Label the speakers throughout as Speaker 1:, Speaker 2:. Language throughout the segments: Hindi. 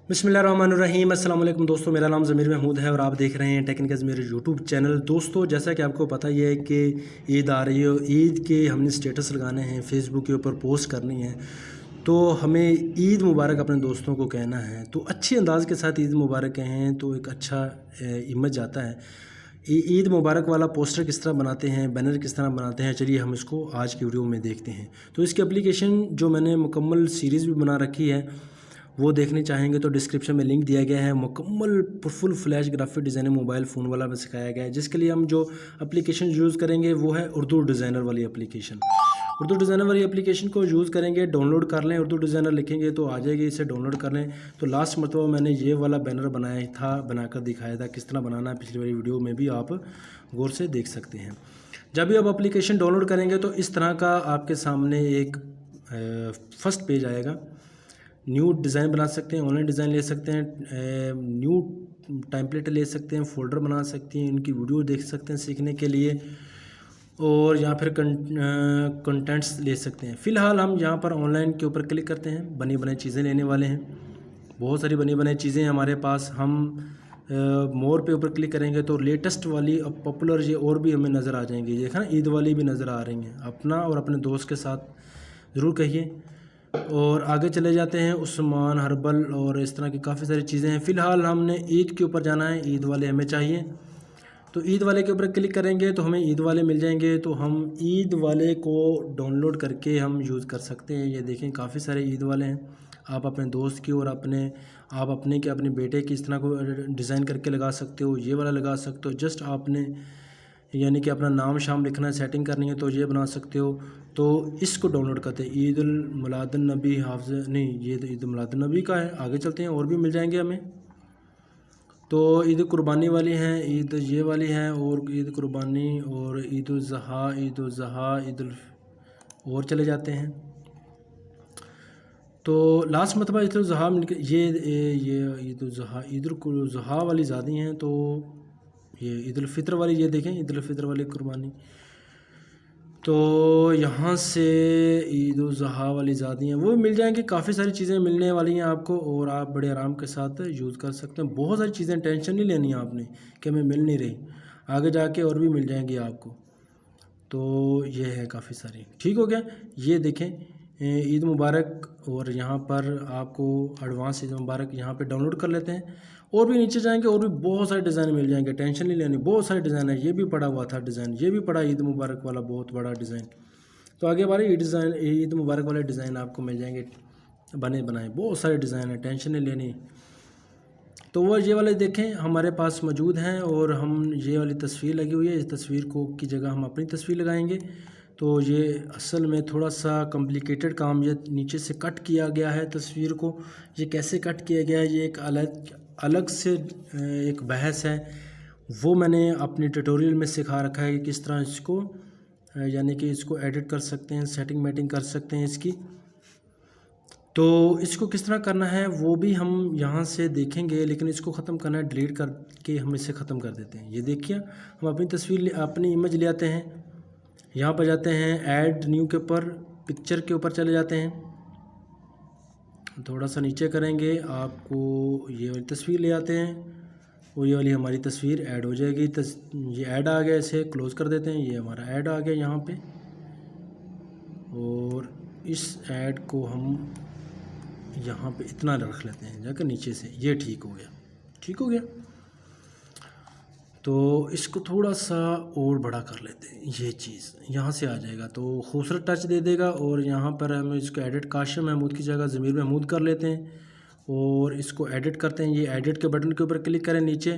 Speaker 1: बिस्मिल्लाहिर्रहमानिर्रहीम। अस्सलाम वालेकुम दोस्तों, मेरा नाम ज़मीर महमूद है और आप देख रहे हैं टेक्निकल मेरे यूट्यूब चैनल। दोस्तों, जैसा कि आपको पता ही है कि ईद आ रही है, ईद के हमने स्टेटस लगाने हैं, फेसबुक के ऊपर पोस्ट करनी है, तो हमें ईद मुबारक अपने दोस्तों को कहना है। तो अच्छे अंदाज़ के साथ ईद मुबारक कहें तो एक अच्छा इमेज जाता है। ईद मुबारक वाला पोस्टर किस तरह बनाते हैं, बैनर किस तरह बनाते हैं, चलिए हम इसको आज की वीडियो में देखते हैं। तो इसकी एप्लीकेशन जो मैंने मुकम्मल सीरीज़ भी बना रखी है, वो देखनी चाहेंगे तो डिस्क्रिप्शन में लिंक दिया गया है। मुकम्मल full flash graphic designing mobile phone वाला में सिखाया गया है, जिसके लिए हम जो एप्लीकेशन यूज़ करेंगे वो है उर्दू डिज़ाइनर वाली एप्लीकेशन। उर्दू डिज़ाइनर वाली एप्लीकेशन को यूज़ करेंगे, डाउनलोड कर लें, उर्दू डिज़ाइनर लिखेंगे तो आ जाएगी, इसे डाउनलोड कर लें। तो लास्ट मरतबा मैंने ये वाला बैनर बनाया था, बनाकर दिखाया था किस तरह बनाना है, पिछली वाली वीडियो में भी आप गौर से देख सकते हैं। जब भी आप एप्लीकेशन डाउनलोड करेंगे तो इस तरह का आपके सामने एक फर्स्ट पेज आएगा। न्यू डिज़ाइन बना सकते हैं, ऑनलाइन डिज़ाइन ले सकते हैं, न्यू टेम्पलेट ले सकते हैं, फ़ोल्डर बना सकते हैं, इनकी वीडियो देख सकते हैं सीखने के लिए, और या फिर कंटेंट्स ले सकते हैं। फ़िलहाल हम यहाँ पर ऑनलाइन के ऊपर क्लिक करते हैं, बनी बनाई चीज़ें लेने वाले हैं। बहुत सारी बनी बनाई चीज़ें हैं हमारे पास। हम मोर पे ऊपर क्लिक करेंगे तो लेटेस्ट वाली अब पॉपुलर ये और भी हमें नज़र आ जाएंगी। देखा ना, ईद वाली भी नज़र आ रही हैं। अपना और अपने दोस्त के साथ ज़रूर कहिए। और आगे चले जाते हैं, उस्मान हर्बल और इस तरह की काफ़ी सारी चीज़ें हैं। फ़िलहाल हमने ईद के ऊपर जाना है, ईद वाले हमें चाहिए, तो ईद वाले के ऊपर क्लिक करेंगे तो हमें ईद वाले मिल जाएंगे। तो हम ईद वाले को डाउनलोड करके हम यूज़ कर सकते हैं। ये देखें, काफ़ी सारे ईद वाले हैं। आप अपने दोस्त की और अपने बेटे की इस तरह को डिज़ाइन करके लगा सकते हो, ये वाला लगा सकते हो। जस्ट आपने यानी कि अपना नाम शाम लिखना है, सेटिंग करनी है तो ये बना सकते हो। तो इसको डाउनलोड करते हैं। ईद उल मिलादुन नबी हाफ़िज़ नहीं, ये तो ईद उल मिलादुन नबी का है। आगे चलते हैं, और भी मिल जाएंगे हमें। तो ईद कुर्बानी वाली हैं, ईद ये वाली हैं, और ईद कुर्बानी और ईद उल ज़हा और चले जाते हैं। तो लास्ट मरतबा ईद उल ज़हा ये ईद उल ज़हा वाली ज़्यादा हैं। तो ये ईद उल फ़ितर वाली, ये देखें, ईद उल फ़ितर वाली कुर्बानी। तो यहाँ से ईद उल ज़हा वाली ज़्यादा हैं, वो मिल जाएंगी। काफ़ी सारी चीज़ें मिलने वाली हैं आपको और आप बड़े आराम के साथ यूज़ कर सकते हैं। बहुत सारी चीज़ें, टेंशन नहीं लेनी है आपने कि हमें मिल नहीं रही, आगे जाके और भी मिल जाएंगी आपको। तो ये है काफ़ी सारी। ठीक हो गया, ये देखें, ईद मुबारक, और यहाँ पर आपको एडवांस ईद मुबारक यहाँ पे डाउनलोड कर लेते हैं। और भी नीचे जाएंगे और भी बहुत सारे डिज़ाइन मिल जाएंगे, टेंशन नहीं लेनी। बहुत सारे डिज़ाइन है, ये भी पड़ा हुआ था डिज़ाइन, ये भी पड़ा ईद मुबारक वाला बहुत बड़ा डिज़ाइन। तो आगे हमारे ईद मुबारक वाले डिज़ाइन आपको मिल जाएंगे, बने बनाए बहुत सारे डिज़ाइन है, टेंशन नहीं लेनी। तो वो ये वाले देखें हमारे पास मौजूद हैं, और हम ये वाली तस्वीर लगी हुई है, इस तस्वीर को की जगह हम अपनी तस्वीर लगाएंगे। तो ये असल में थोड़ा सा कॉम्प्लिकेटेड काम, ये नीचे से कट किया गया है तस्वीर को। ये कैसे कट किया गया है, ये एक अलग से एक बहस है, वो मैंने अपनी ट्यूटोरियल में सिखा रखा है कि किस तरह इसको यानी कि इसको एडिट कर सकते हैं, सेटिंग मेटिंग कर सकते हैं इसकी। तो इसको किस तरह करना है वो भी हम यहाँ से देखेंगे, लेकिन इसको ख़त्म करना है, डिलीट करके हम इसे ख़त्म कर देते हैं। ये देखिए, हम अपनी तस्वीर अपनी इमेज ले आते हैं, यहाँ पर जाते हैं, ऐड न्यू के ऊपर, पिक्चर के ऊपर चले जाते हैं, थोड़ा सा नीचे करेंगे, आपको ये वाली तस्वीर ले आते हैं और ये वाली हमारी तस्वीर ऐड हो जाएगी। ये ऐड आ गया, इसे क्लोज़ कर देते हैं। ये हमारा ऐड आ गया यहाँ पे, और इस ऐड को हम यहाँ पे इतना रख लेते हैं जाकर नीचे से। ये ठीक हो गया, ठीक हो गया। तो इसको थोड़ा सा और बड़ा कर लेते हैं, ये चीज़ यहाँ से आ जाएगा तो खूबसूरत टच दे देगा। और यहाँ पर हम इसको एडिट काशिम महमूद की जगह ज़मीर महमूद कर लेते हैं और इसको एडिट करते हैं। ये एडिट के बटन के ऊपर क्लिक करें नीचे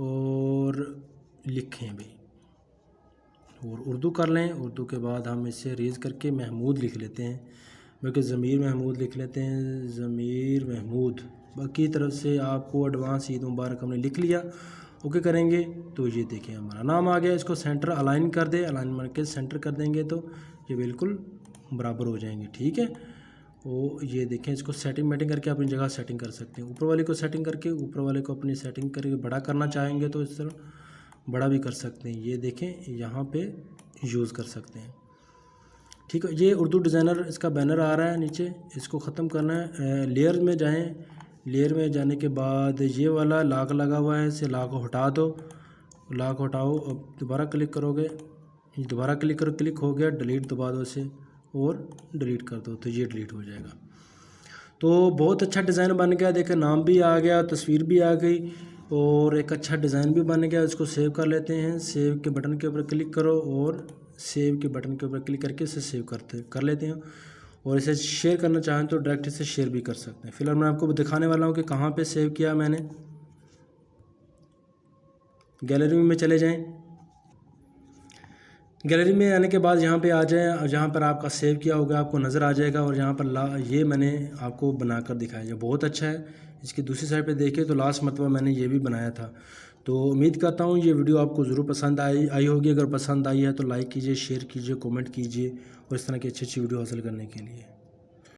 Speaker 1: और लिखें भी, और उर्दू कर लें। उर्दू के बाद हम इसे रेज़ करके महमूद लिख लेते हैं, बल्कि ज़मीर महमूद लिख लेते हैं, ज़मीर महमूद। बाकी तरफ से आपको एडवांस ईद मुबारक हमने लिख लिया, ओके करेंगे तो ये देखें हमारा नाम आ गया। इसको सेंटर अलाइन कर दे, अलाइन करके सेंटर कर देंगे तो ये बिल्कुल बराबर हो जाएंगे। ठीक है, वो ये देखें, इसको सेटिंग मेटिंग करके अपनी जगह सेटिंग कर सकते हैं। ऊपर वाले को सेटिंग करके, ऊपर वाले को अपनी सेटिंग करके बड़ा करना चाहेंगे तो इस तरह बड़ा भी कर सकते हैं। ये देखें, यहाँ पे यूज़ कर सकते हैं। ठीक है, ये उर्दू डिज़ाइनर इसका बैनर आ रहा है नीचे, इसको ख़त्म करना है। लेयर में जाएं, लेयर में जाने के बाद ये वाला लॉक लगा हुआ है, इसे लॉक को हटा दो। लॉक हटाओ, अब दोबारा क्लिक करोगे, ये दोबारा क्लिक करो, क्लिक हो गया, डिलीट दबा दो इसे और डिलीट कर दो तो ये डिलीट हो जाएगा। तो बहुत अच्छा डिज़ाइन बन गया, देखो नाम भी आ गया, तस्वीर भी आ गई और एक अच्छा डिज़ाइन भी बन गया। इसको सेव कर लेते हैं। सेव के बटन के ऊपर क्लिक करो और सेव के बटन के ऊपर क्लिक करके इसे सेव कर लेते हैं। और इसे शेयर करना चाहें तो डायरेक्ट इसे शेयर भी कर सकते हैं। फिलहाल मैं आपको दिखाने वाला हूँ कि कहाँ पे सेव किया मैंने। गैलरी में चले जाएं। गैलरी में आने के बाद यहाँ पे आ जाएं और जहाँ पर आपका सेव किया होगा आपको नज़र आ जाएगा। और यहाँ पर ये मैंने आपको बनाकर दिखाया है, बहुत अच्छा है। इसकी दूसरी साइड पे देखिए तो लास्ट मरतबा मैंने ये भी बनाया था। तो उम्मीद करता हूँ ये वीडियो आपको ज़रूर पसंद आई होगी। अगर पसंद आई है तो लाइक कीजिए, शेयर कीजिए, कमेंट कीजिए और इस तरह की अच्छी अच्छी वीडियो हासिल करने के लिए।